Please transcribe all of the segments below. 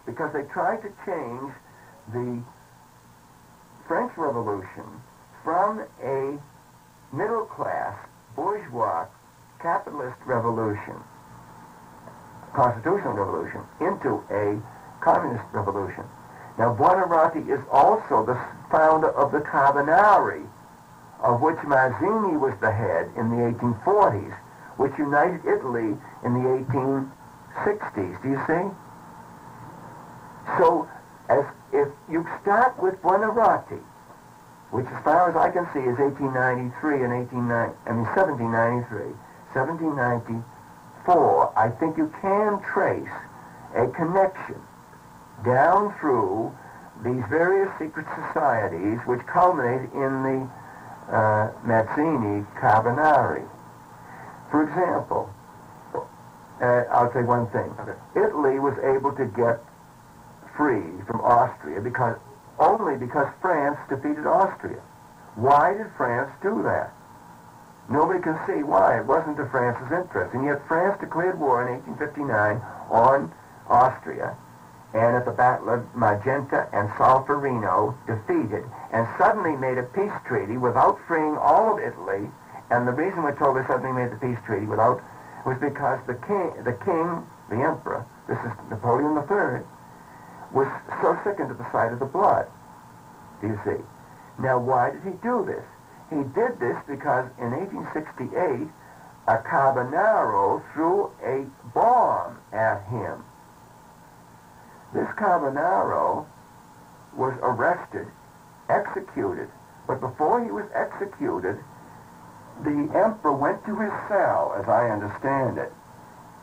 because they tried to change the French Revolution from a middle-class, bourgeois, capitalist revolution, constitutional revolution, into a communist revolution. Now, Buonarroti is also the founder of the Carbonari, of which Mazzini was the head in the 1840s, which united Italy in the 1860s. Do you see? So, as if you start with Buonarroti, which as far as I can see is 1893 and 1793, 1794, I think you can trace a connection down through these various secret societies which culminated in the Mazzini Carbonari. For example, I'll say one thing. Okay. Italy was able to get free from Austria only because France defeated Austria. Why did France do that? Nobody can see why. It wasn't to France's interest. And yet France declared war in 1859 on Austria, and at the Battle of Magenta and Solferino defeated, and suddenly made a peace treaty without freeing all of Italy. And the reason we're told they suddenly made the peace treaty was because the emperor, this is Napoleon III, was so sickened at the sight of the blood. Do you see? Now, why did he do this? He did this because in 1868, a Carbonaro threw a bomb at him. This Carbonaro was arrested, executed, but before he was executed, the emperor went to his cell, as I understand it,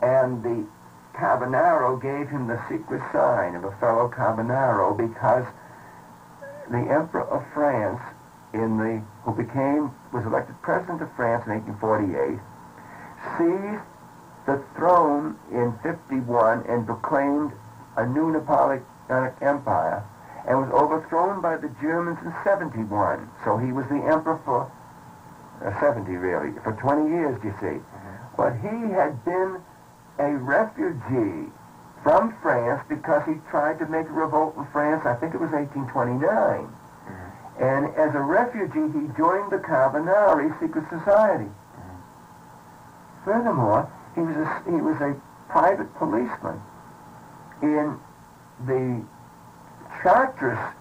and the Carbonaro gave him the secret sign of a fellow Carbonaro because the Emperor of France, was elected President of France in 1848, seized the throne in 51 and proclaimed a new Napoleonic Empire, and was overthrown by the Germans in 71. So he was the emperor for 70 really, for 20 years, you see. But he had been a refugee from France because he tried to make a revolt in France, I think it was 1829. And as a refugee, he joined the Carbonari secret society. Furthermore, he was a private policeman in the Chartist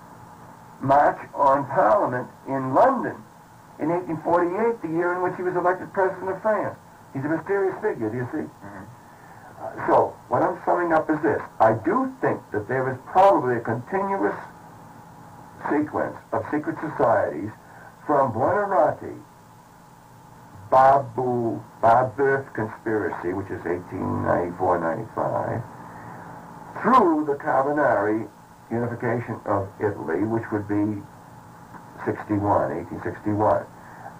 March on Parliament in London in 1848, the year in which he was elected President of France. He's a mysterious figure, do you see? So, what I'm summing up is this. I do think that there is probably a continuous sequence of secret societies from Buonarroti, Babeuf conspiracy, which is 1894-95, through the Carbonari unification of Italy, which would be 1861.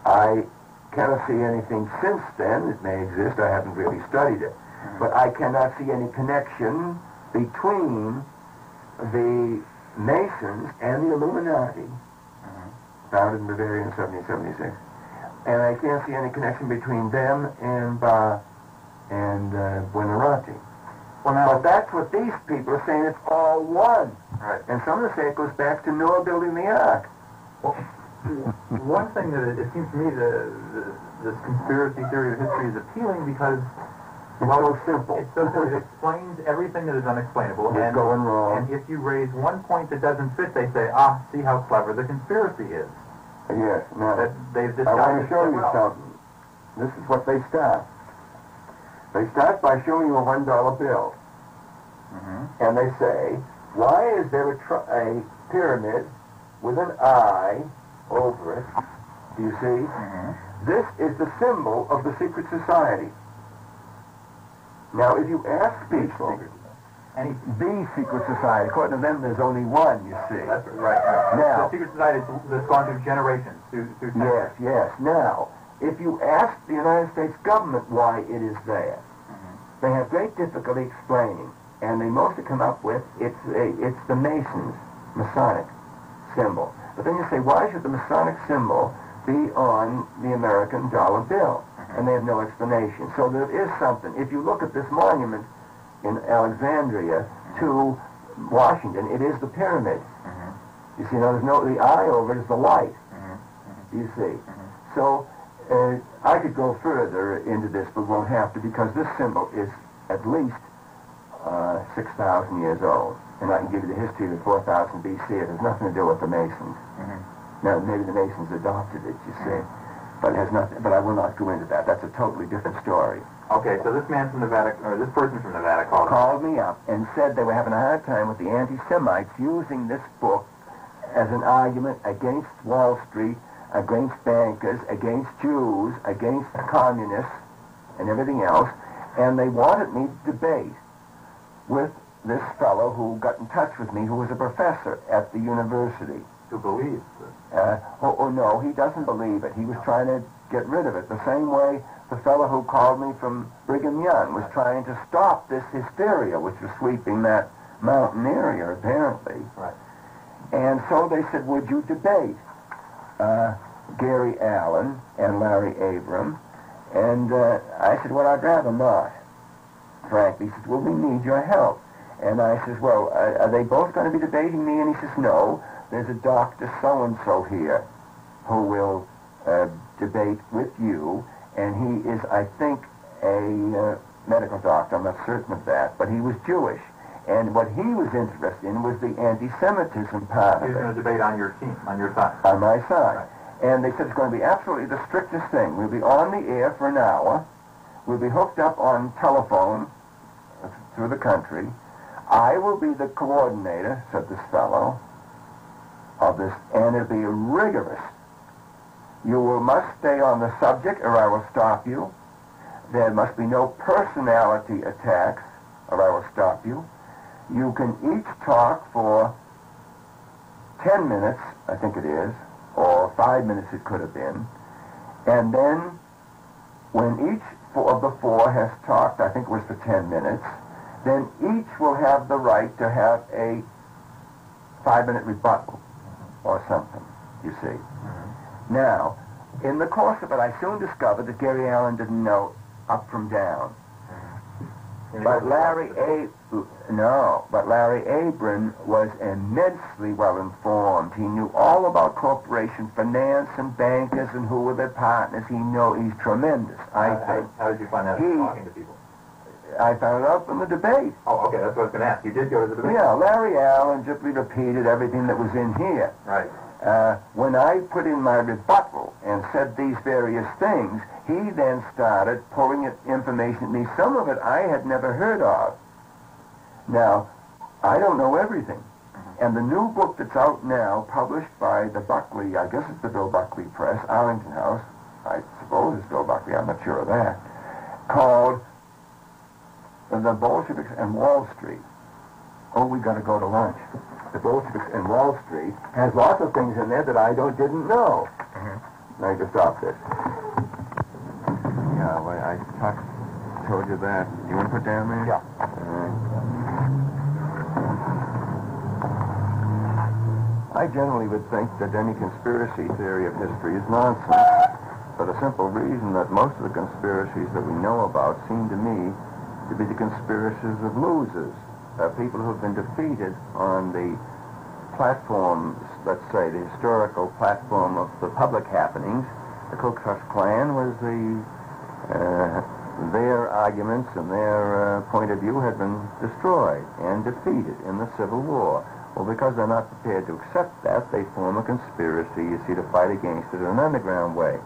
I cannot see anything since then. It may exist. I haven't really studied it. But I cannot see any connection between the Masons and the Illuminati, founded in Bavaria in 1776. And I can't see any connection between them and Buonarroti. Well, now, but that's what these people are saying. It's all one. Right. And some of them say it goes back to Noah building the ark. Well, one thing that it seems to me this conspiracy theory of history is appealing because it's so simple. It's so simple. It explains everything that is unexplainable. It's going wrong. And if you raise one point that doesn't fit, they say, see how clever the conspiracy is. Yes. Now, that they've I want to show you something. This is what they start. They start by showing you a $1 bill. And they say, why is there a pyramid with an eye over it? Do you see? This is the symbol of the secret society. Now, if you ask people, the secret society, according to them, there's only one, you see. That's right. Now, the secret society that's gone through generations. Yes. Now, if you ask the United States government why it is there, they have great difficulty explaining, and they mostly come up with it's the Masons' Masonic symbol. But then you say, why should the Masonic symbol be on the American dollar bill? And they have no explanation. So there is something. If you look at this monument in Alexandria to Washington, it is the pyramid. You see, now the eye over it is the light. You see. So I could go further into this, but won't have to, because this symbol is at least 6,000 years old. And I can give you the history of 4000 BC. It has nothing to do with the Masons. Now, maybe the Masons adopted it, you see. But it has nothing. But I will not go into that. That's a totally different story. Okay, so this man from Nevada, or this person from Nevada called me up and said they were having a hard time with the anti-Semites using this book as an argument against Wall Street, against bankers, against Jews, against communists, and everything else. And they wanted me to debate with this fellow who got in touch with me, who was a professor at the university. Who believes this? Oh, no, he doesn't believe it. He was trying to get rid of it. The same way the fellow who called me from Brigham Young was trying to stop this hysteria, which was sweeping that mountain area, apparently. Right. And so they said, would you debate Gary Allen and Larry Abram? And I said, well, I'd rather not, frankly. He said, well, we need your help. And I says, well, are they both going to be debating me? And he says, no, there's a Dr. So-and-so here who will debate with you. And he is, I think, a medical doctor. I'm not certain of that. But he was Jewish. And what he was interested in was the anti-Semitism part of it. He's going to debate on your team, on your side. On my side. Right. And they said it's going to be absolutely the strictest thing. We'll be on the air for an hour. We'll be hooked up on telephone through the country. I will be the coordinator, said this fellow, of this, and it'll be rigorous. You must stay on the subject or I will stop you. There must be no personality attacks or I will stop you. You can each talk for 10 minutes, I think it is, or 5 minutes it could have been. And then when each of the four has talked, I think it was for 10 minutes, then each will have the right to have a 5-minute rebuttal or something, you see. Now, in the course of it, I soon discovered that Gary Allen didn't know up from down. But Larry Abram was immensely well informed. He knew all about corporation finance and bankers and who were their partners. He's tremendous, I think. How did you find out talking to people? I found it out from the debate. Oh, okay, that's what I was going to ask. You did go to the debate? Yeah, Larry Allen simply repeated everything that was in here. Right. When I put in my rebuttal and said these various things, he then started pulling information at me. Some of it I had never heard of. Now, I don't know everything. And the new book that's out now, published by the Buckley, I guess it's the Bill Buckley Press, Arlington House, I suppose it's Bill Buckley, I'm not sure of that, called The Bolsheviks and Wall Street. Oh, we got to go to lunch. The Bolsheviks and Wall Street has lots of things in there that I didn't know. Now you can stop this. Yeah, well, I told you that. Do you want to put down there? Yeah. I generally would think that any conspiracy theory of history is nonsense, for the simple reason that most of the conspiracies that we know about seem to me to be the conspiracies of losers, people who have been defeated on the platforms, let's say, the historical platform of the public happenings. The Ku Klux Klan was their arguments and their point of view had been destroyed and defeated in the Civil War. Well, because they're not prepared to accept that, they form a conspiracy, you see, to fight against it in an underground way.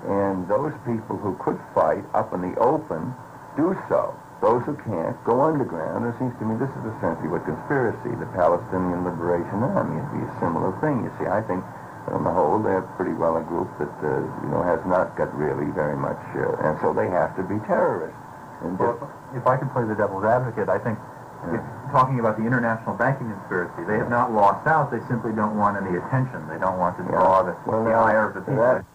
And those people who could fight up in the open do so. Those who can't go underground. It seems to me this is essentially what conspiracy, the Palestinian Liberation Army, would be a similar thing. You see, I think on the whole they're pretty well a group that has not got really very much, and so they have to be terrorists. And well, if I could play the devil's advocate, I think talking about the international banking conspiracy, they have not lost out. They simply don't want any attention. They don't want to draw the ire of the people.